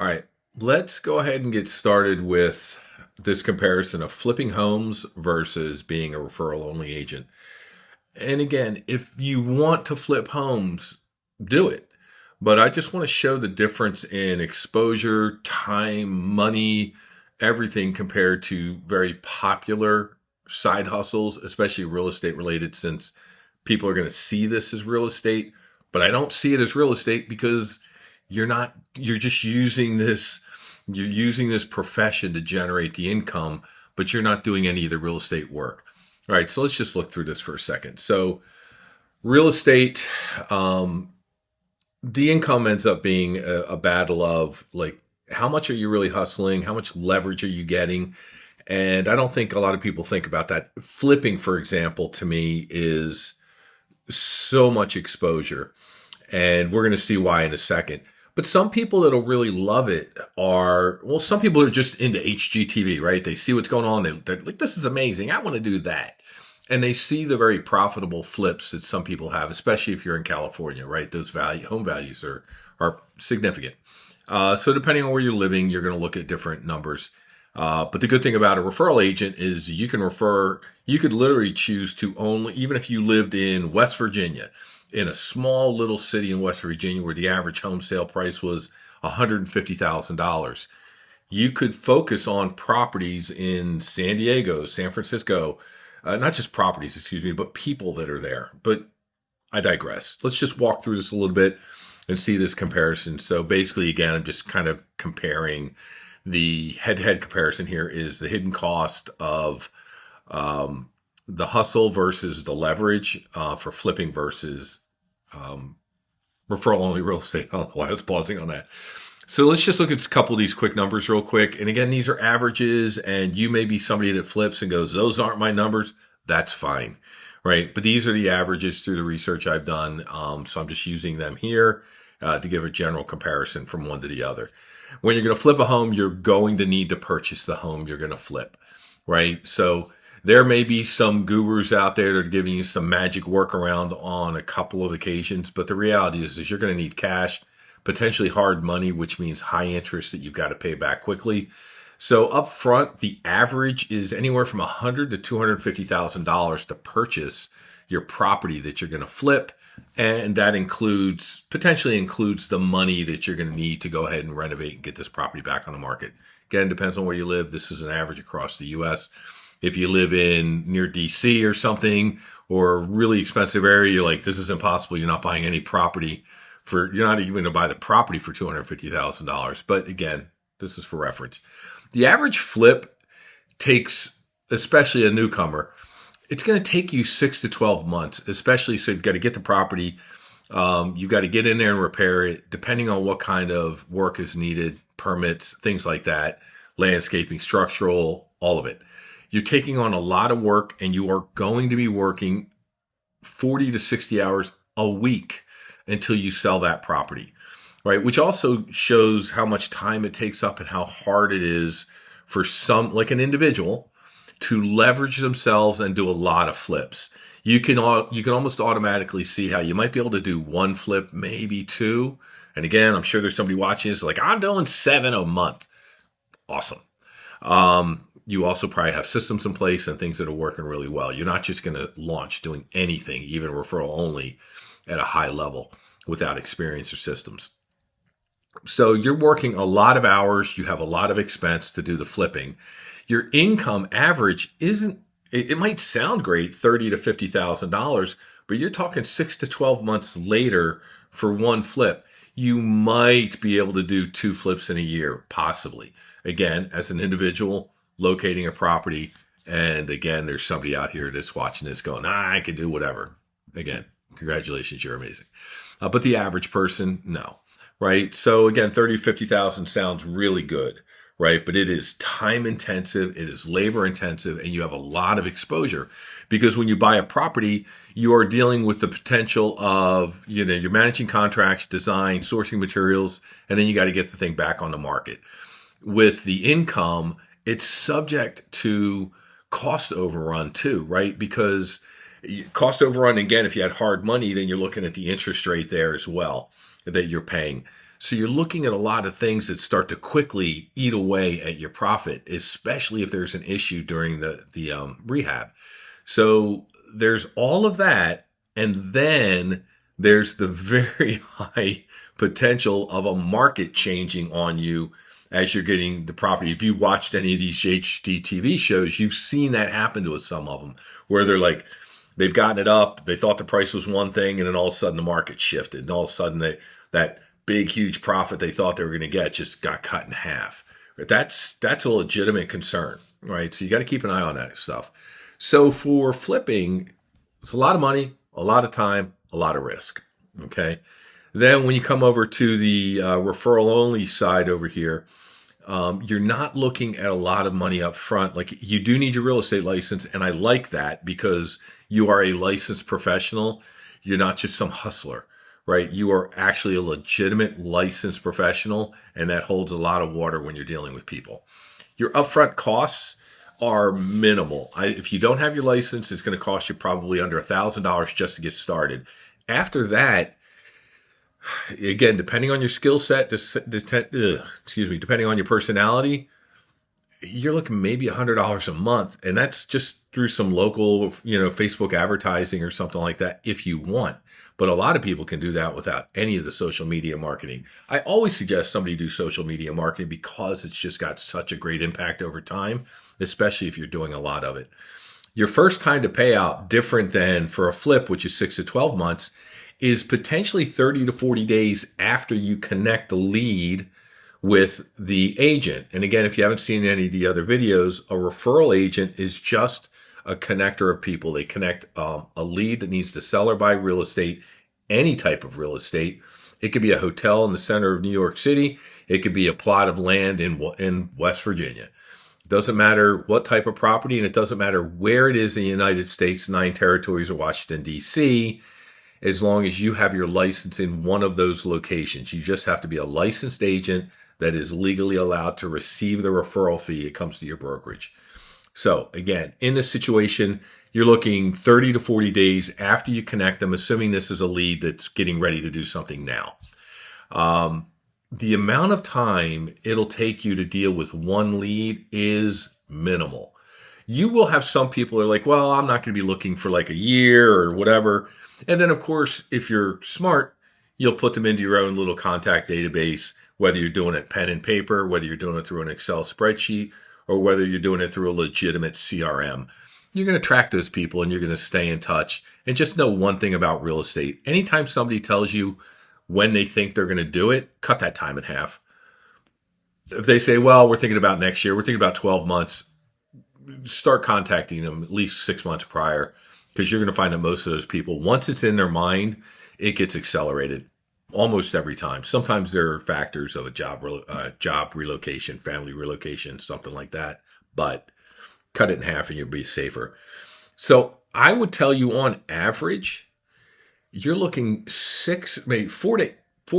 All right, let's go ahead and get started with this comparison of flipping homes versus being a referral only agent. And again, if you want to flip homes, do it. But I just want to show the difference in exposure, time, money, everything compared to very popular side hustles, especially real estate related, since people are going to see this as real estate. But I don't see it as real estate because you're just you're using this profession to generate the income, but you're not doing any of the real estate work. All right, so let's just look through this for a second. So real estate, the income ends up being a battle of like, how much are you really hustling? How much leverage are you getting? And I don't think a lot of people think about that. Flipping, for example, to me is so much exposure. And we're going to see why in a second. But some people that'll really love it some people are just into HGTV, right? They see what's going on. They're like, this is amazing. I want to do that. And they see the very profitable flips that some people have, especially if you're in California, right? Those home values are significant. So depending on where you're living, you're going to look at different numbers. But the good thing about a referral agent is you could literally choose to only, even if you lived in West Virginia, in a small little city in West Virginia where the average home sale price was $150,000, you could focus on properties in San Diego, San Francisco, not just properties, excuse me, but people that are there. But I digress. Let's just walk through this a little bit and see this comparison. So basically, again, I'm just kind of comparing. The head-to-head comparison here is the hidden cost of the hustle versus the leverage for flipping versus referral only real estate. I don't know why I was pausing on that. So let's just look at a couple of these quick numbers real quick. And again, these are averages, and you may be somebody that flips and goes, those aren't my numbers. That's fine, right? But these are the averages through the research I've done. So I'm just using them here to give a general comparison from one to the other. When you're going to flip a home, you're going to need to purchase the home you're going to flip, right? So there may be some gurus out there that are giving you some magic workaround on a couple of occasions, but the reality is you're going to need cash, potentially hard money, which means high interest that you've got to pay back quickly. So up front, the average is anywhere from $100,000 to $250,000 to purchase your property that you're going to flip. And that potentially includes the money that you're going to need to go ahead and renovate and get this property back on the market. Again, depends on where you live. This is an average across the U.S. If you live near DC or something, or a really expensive area, you're like, this is impossible. You're not buying any property you're not even going to buy the property for $250,000. But again, this is for reference. The average flip takes, especially a newcomer, it's going to take you 6 to 12 months, especially. So you've got to get the property. You've got to get in there and repair it, depending on what kind of work is needed, permits, things like that, landscaping, structural, all of it. You're taking on a lot of work, and you are going to be working 40 to 60 hours a week until you sell that property, right? Which also shows how much time it takes up and how hard it is for like an individual, to leverage themselves and do a lot of flips. You can almost automatically see how you might be able to do one flip, maybe two. And again, I'm sure there's somebody watching this like, I'm doing 7 a month. Awesome. You also probably have systems in place and things that are working really well. You're not just going to launch doing anything, even referral only, at a high level without experience or systems. So you're working a lot of hours. You have a lot of expense to do the flipping. Your income average it might sound great, $30,000 to $50,000, but you're talking 6 to 12 months later for one flip. You might be able to do 2 flips in a year, possibly. Again, as an individual locating a property, and again, there's somebody out here that's watching this going, I can do whatever. Again, congratulations, you're amazing. But the average person, no, right? So again, 30, 50,000 sounds really good, right? But it is time intensive, it is labor intensive, and you have a lot of exposure, because when you buy a property, you are dealing with the potential of, you're managing contracts, design, sourcing materials, and then you got to get the thing back on the market. With the income, it's subject to cost overrun too, right? Because cost overrun, again, if you had hard money, then you're looking at the interest rate there as well that you're paying. So you're looking at a lot of things that start to quickly eat away at your profit, especially if there's an issue during the rehab. So there's all of that. And then there's the very high potential of a market changing on you as you're getting the property. If you've watched any of these HGTV shows, you've seen that happen to some of them where they're like, they've gotten it up. They thought the price was one thing, and then all of a sudden the market shifted. And all of a sudden that big, huge profit they thought they were going to get just got cut in half. That's a legitimate concern, right? So you got to keep an eye on that stuff. So for flipping, it's a lot of money, a lot of time, a lot of risk. Okay. Then when you come over to the referral only side over here, you're not looking at a lot of money up front. Like, you do need your real estate license. And I like that because you are a licensed professional. You're not just some hustler, right? You are actually a legitimate licensed professional. And that holds a lot of water when you're dealing with people. Your upfront costs are minimal. If you don't have your license, it's going to cost you probably under $1,000 just to get started. After that, again, depending on your skill set, depending on your personality, you're looking maybe $100 a month. And that's just through some local, Facebook advertising or something like that if you want. But a lot of people can do that without any of the social media marketing. I always suggest somebody do social media marketing because it's just got such a great impact over time, especially if you're doing a lot of it. Your first time to pay out, different than for a flip, which is 6 to 12 months, is potentially 30 to 40 days after you connect the lead with the agent. And again, if you haven't seen any of the other videos, a referral agent is just a connector of people. They connect a lead that needs to sell or buy real estate, any type of real estate. It could be a hotel in the center of New York City. It could be a plot of land in West Virginia. It doesn't matter what type of property, and it doesn't matter where it is in the United States, 9 territories or Washington, D.C., as long as you have your license in one of those locations. You just have to be a licensed agent that is legally allowed to receive the referral fee. It comes to your brokerage. So again, in this situation, you're looking 30 to 40 days after you connect them, assuming this is a lead that's getting ready to do something now. The amount of time it'll take you to deal with one lead is minimal. You will have some people who are like, well, I'm not going to be looking for like a year or whatever. And then, of course, if you're smart, you'll put them into your own little contact database, whether you're doing it pen and paper, whether you're doing it through an Excel spreadsheet, or whether you're doing it through a legitimate CRM. You're going to track those people and you're going to stay in touch. And just know one thing about real estate. Anytime somebody tells you when they think they're going to do it, cut that time in half. If they say, well, we're thinking about next year, we're thinking about 12 months, start contacting them at least 6 months prior, because you're going to find that most of those people, once it's in their mind, it gets accelerated almost every time. Sometimes there are factors of a job relocation, family relocation, something like that, but cut it in half and you'll be safer. So I would tell you on average, you're looking 4 to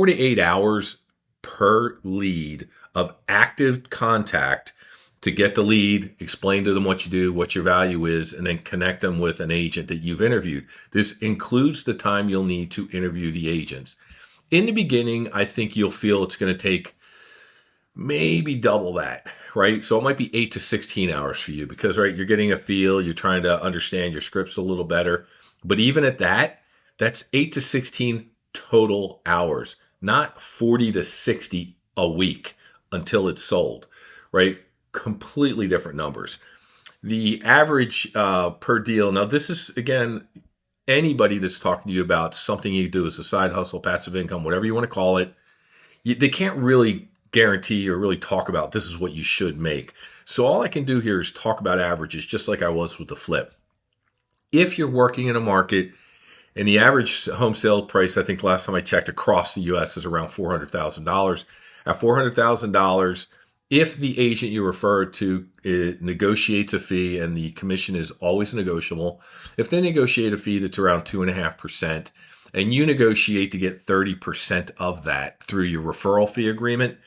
8 hours per lead of active contact to get the lead, explain to them what you do, what your value is, and then connect them with an agent that you've interviewed. This includes the time you'll need to interview the agents. In the beginning, I think you'll feel it's going to take maybe double that, right? So it might be 8 to 16 hours for you because, right, you're getting a feel, you're trying to understand your scripts a little better. But even at that, that's 8 to 16 total hours, not 40 to 60 a week until it's sold, right? Completely different numbers. The average per deal. Now, this is, again, anybody that's talking to you about something you do as a side hustle, passive income, whatever you want to call it, they can't really guarantee or really talk about this is what you should make. So all I can do here is talk about averages, just like I was with the flip. If you're working in a market and the average home sale price, I think last time I checked across the U.S. is around $400,000. At $400,000, if the agent you refer to negotiates a fee, and the commission is always negotiable, if they negotiate a fee that's around 2.5%, and you negotiate to get 30% of that through your referral fee agreement,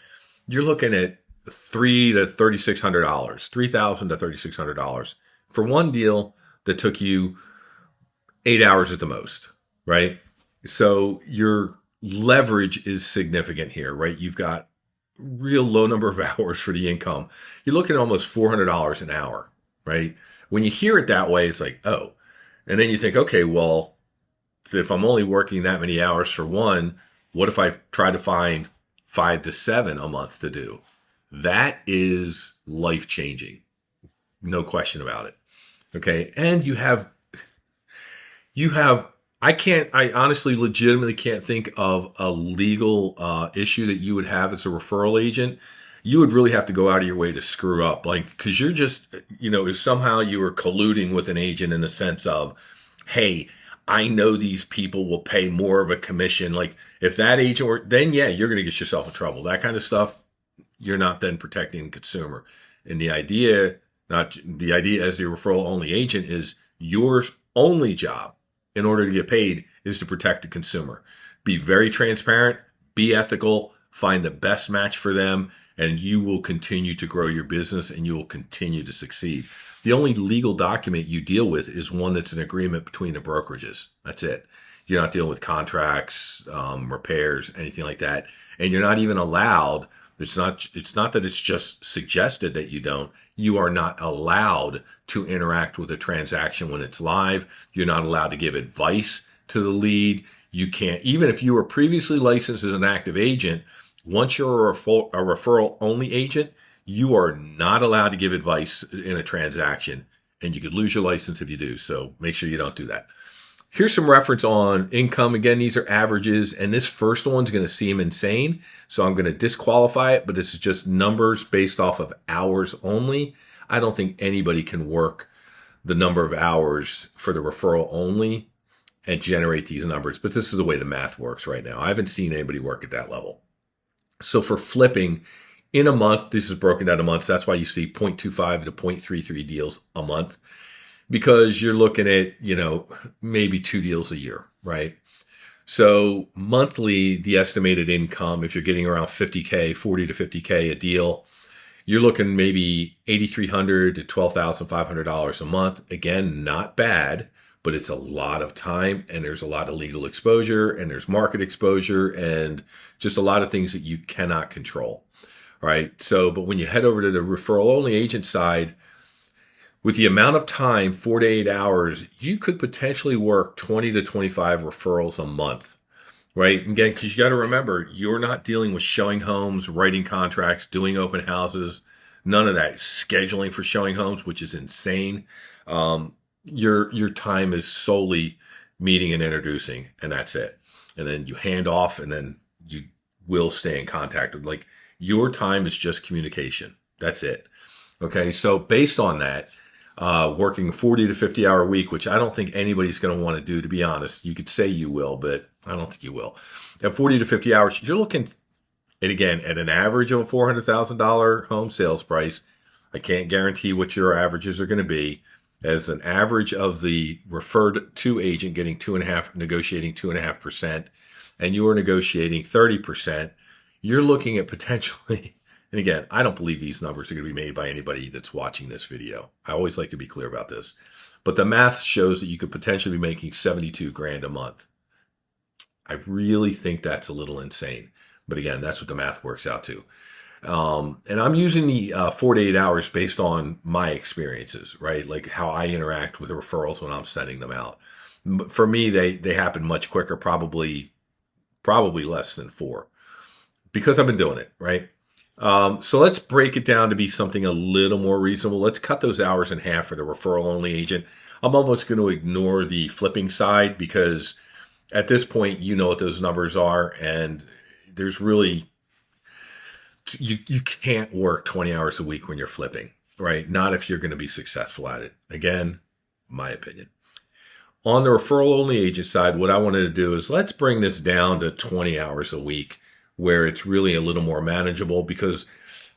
you're looking at $3,000 to $3,600, $3,000 to $3,600 for one deal that took you 8 hours at the most, right? So you're leverage is significant here, right? You've got real low number of hours for the income. You're looking at almost $400 an hour, right? When you hear it that way, it's like, oh, and then you think, okay, well, if I'm only working that many hours for one, what if I try to find 5 to 7 a month to do? That is life changing. No question about it. Okay. And I honestly legitimately can't think of a legal issue that you would have as a referral agent. You would really have to go out of your way to screw up. Like, because you're just, if somehow you were colluding with an agent in the sense of, hey, I know these people will pay more of a commission. Like, if that agent were, then yeah, you're going to get yourself in trouble. That kind of stuff, you're not then protecting the consumer. And the idea as the referral only agent is your only job in order to get paid is to protect the consumer. Be very transparent, be ethical, find the best match for them, and you will continue to grow your business and you will continue to succeed. The only legal document you deal with is one that's an agreement between the brokerages. That's it. You're not dealing with contracts, repairs, anything like that. And you're not even allowed. It's not that it's just suggested that you don't. You are not allowed to interact with a transaction when it's live. You're not allowed to give advice to the lead. You can't, even if you were previously licensed as an active agent, once you're a referral only agent, you are not allowed to give advice in a transaction, and you could lose your license if you do. So make sure you don't do that. Here's some reference on income. Again, these are averages, and this first one's going to seem insane, so I'm going to disqualify it, but this is just numbers based off of hours only. I don't think anybody can work the number of hours for the referral only and generate these numbers, but this is the way the math works right now. I haven't seen anybody work at that level. So for flipping in a month, this is broken down to months. That's why you see 0.25 to 0.33 deals a month, because you're looking at, maybe 2 deals a year, right? So monthly, the estimated income, if you're getting around 50K, 40 to 50K a deal, you're looking maybe $8,300 to $12,500 a month. Again, not bad, but it's a lot of time, and there's a lot of legal exposure, and there's market exposure, and just a lot of things that you cannot control. All right. So, but when you head over to the referral only agent side, with the amount of time, 4 to 8 hours, you could potentially work 20 to 25 referrals a month, right? Again, because you got to remember, you're not dealing with showing homes, writing contracts, doing open houses, none of that. Scheduling for showing homes, which is insane. Your time is solely meeting and introducing, and that's it. And then you hand off, and then you will stay in contact. Like, your time is just communication. That's it. Okay, so based on that, working 40 to 50 hour week, which I don't think anybody's going to want to do, to be honest. You could say you will, but I don't think you will. At 40 to 50 hours, you're looking, and again, at an average of a $400,000 home sales price. I can't guarantee what your averages are going to be. As an average of the referred to agent getting negotiating 2.5%, and you are negotiating 30%, you're looking at potentially, and again, I don't believe these numbers are going to be made by anybody that's watching this video. I always like to be clear about this. But the math shows that you could potentially be making 72 grand a month. I really think that's a little insane. But again, that's what the math works out to. And I'm using the 4 to 8 hours based on my experiences, right? Like how I interact with the referrals when I'm sending them out. For me, they happen much quicker, probably less than 4, because I've been doing it, right? So let's break it down to be something a little more reasonable. Let's cut those hours in half for the referral only agent. I'm almost going to ignore the flipping side, because at this point, you know what those numbers are, and there's really, you can't work 20 hours a week when you're flipping, right? Not if you're going to be successful at it. Again, my opinion. On the referral only agent side, what I wanted to do is let's bring this down to 20 hours a week, where it's really a little more manageable, because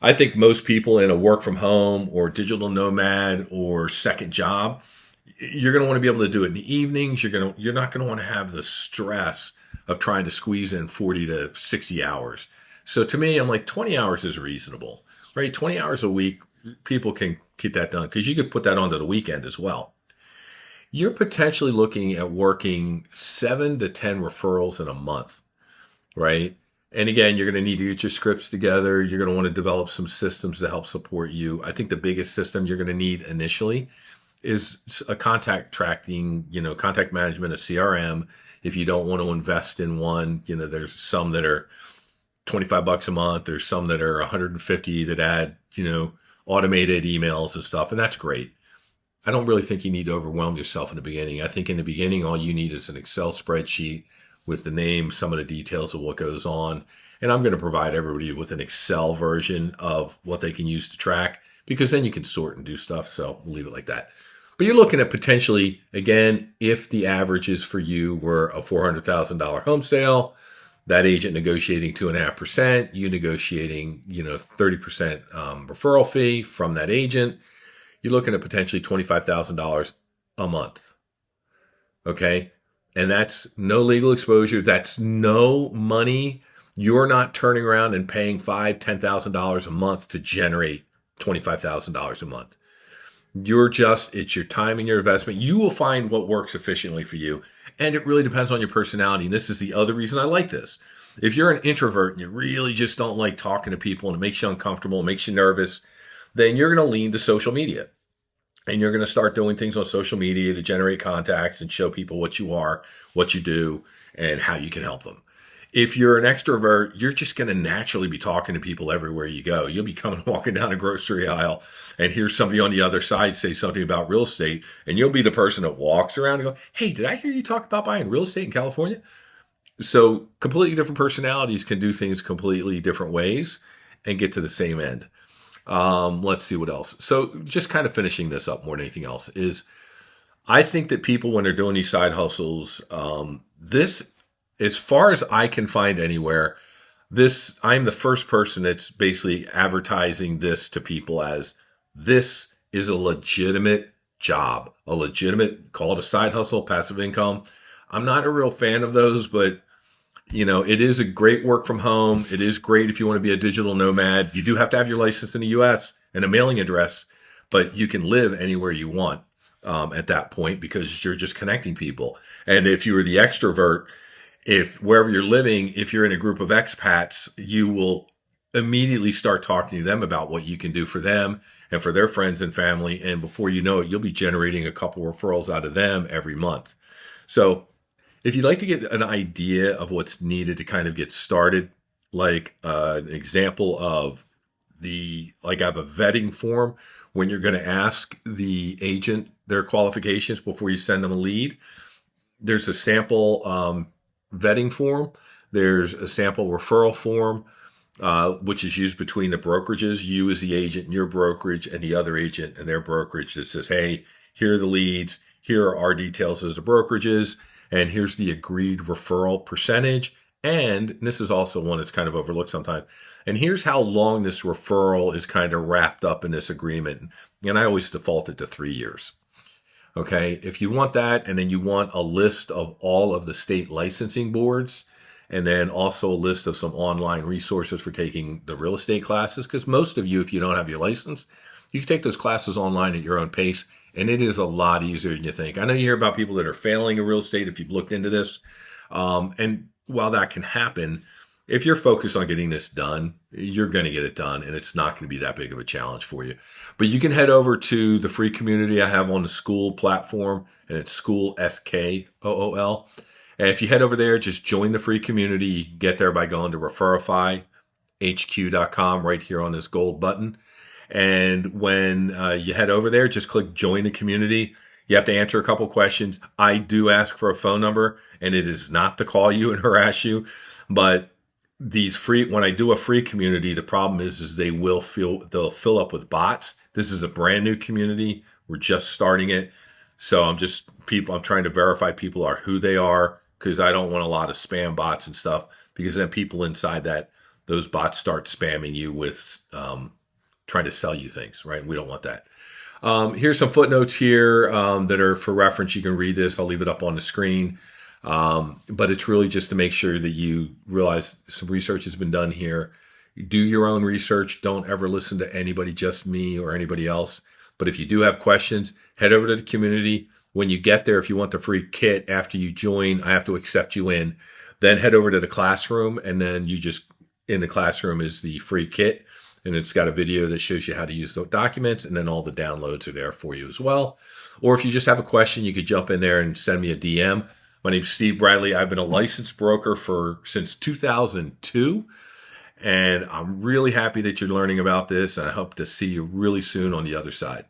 I think most people in a work from home or digital nomad or second job, you're going to want to be able to do it in the evenings. You're not going to want to have the stress of trying to squeeze in 40 to 60 hours. So to me, I'm like, 20 hours is reasonable, right? 20 hours a week, people can get that done, because you could put that onto the weekend as well. You're potentially looking at working 7 to 10 referrals in a month. right? And again, you're going to need to get your scripts together. You're going to want to develop some systems to help support you. I think the biggest system you're going to need initially is a contact tracking, contact management, a CRM. If you don't want to invest in one, there's some that are $25 a month. There's some that are 150 that add, automated emails and stuff. And that's great. I don't really think you need to overwhelm yourself in the beginning. I think in the beginning, all you need is an Excel spreadsheet with the name, some of the details of what goes on. And I'm going to provide everybody with an Excel version of what they can use to track, because then you can sort and do stuff. So we'll leave it like that. But you're looking at potentially, again, if the averages for you were a $400,000 home sale, that agent negotiating 2.5%, you negotiating, 30% referral fee from that agent, you're looking at potentially $25,000 a month. Okay. And that's no legal exposure. That's no money. You're not turning around and paying $5,000, $10,000 a month to generate $25,000 a month. It's your time and your investment. You will find what works efficiently for you. And it really depends on your personality. And this is the other reason I like this. If you're an introvert and you really just don't like talking to people and it makes you uncomfortable, it makes you nervous, then you're going to lean to social media. And you're going to start doing things on social media to generate contacts and show people what you are, what you do, and how you can help them. If you're an extrovert, you're just going to naturally be talking to people everywhere you go. You'll be walking down a grocery aisle and hear somebody on the other side say something about real estate, and you'll be the person that walks around and go, "Hey, did I hear you talk about buying real estate in California?" So completely different personalities can do things completely different ways and get to the same end. Let's see what else. So just kind of finishing this up more than anything else is, I think that people, when they're doing these side hustles, as far as I can find anywhere, I'm the first person that's basically advertising this to people as this is a legitimate job, call it a side hustle, passive income. I'm not a real fan of those, but it is a great work from home. It is great if you want to be a digital nomad. You do have to have your license in the US and a mailing address, but you can live anywhere you want at that point, because you're just connecting people. And if you were the extrovert, if wherever you're living, if you're in a group of expats, you will immediately start talking to them about what you can do for them and for their friends and family. And before you know it, you'll be generating a couple referrals out of them every month. So if you'd like to get an idea of what's needed to kind of get started, like an example of I have a vetting form when you're going to ask the agent their qualifications before you send them a lead. There's a sample vetting form. There's a sample referral form, which is used between the brokerages, you as the agent and your brokerage, and the other agent and their brokerage, that says, "Hey, here are the leads. Here are our details as the brokerages. And here's the agreed referral percentage. And this is also one that's kind of overlooked sometimes. And here's how long this referral is kind of wrapped up in this agreement." And I always default it to 3 years. Okay. If you want that, and then you want a list of all of the state licensing boards, and then also a list of some online resources for taking the real estate classes. Because most of you, if you don't have your license, you can take those classes online at your own pace. And it is a lot easier than you think. I know you hear about people that are failing in real estate if you've looked into this. And while that can happen, if you're focused on getting this done, you're going to get it done, and it's not going to be that big of a challenge for you. But you can head over to the free community I have on the School platform, and it's School, SKOOL. And if you head over there, just join the free community. You can get there by going to referifyhq.com right here on this gold button. And when you head over there, just click join the community. You have to answer a couple questions. I do ask for a phone number, and it is not to call you and harass you. But when I do a free community, the problem is they'll fill up with bots. This is a brand new community. We're just starting it. So I'm trying to verify people are who they are, because I don't want a lot of spam bots and stuff, because then people inside those bots start spamming you with trying to sell you things, right? We don't want that. Here's some footnotes here that are for reference. You can read this. I'll leave it up on the screen. But it's really just to make sure that you realize some research has been done here. Do your own research. Don't ever listen to anybody, just me or anybody else. But if you do have questions, head over to the community. When you get there, if you want the free kit after you join, I have to accept you in. Then head over to the classroom, and then you just, in the classroom is the free kit, and it's got a video that shows you how to use the documents, and then all the downloads are there for you as well. Or if you just have a question, you could jump in there and send me a DM. My name's Steve Bradley. I've been a licensed broker since 2002, and I'm really happy that you're learning about this, and I hope to see you really soon on the other side.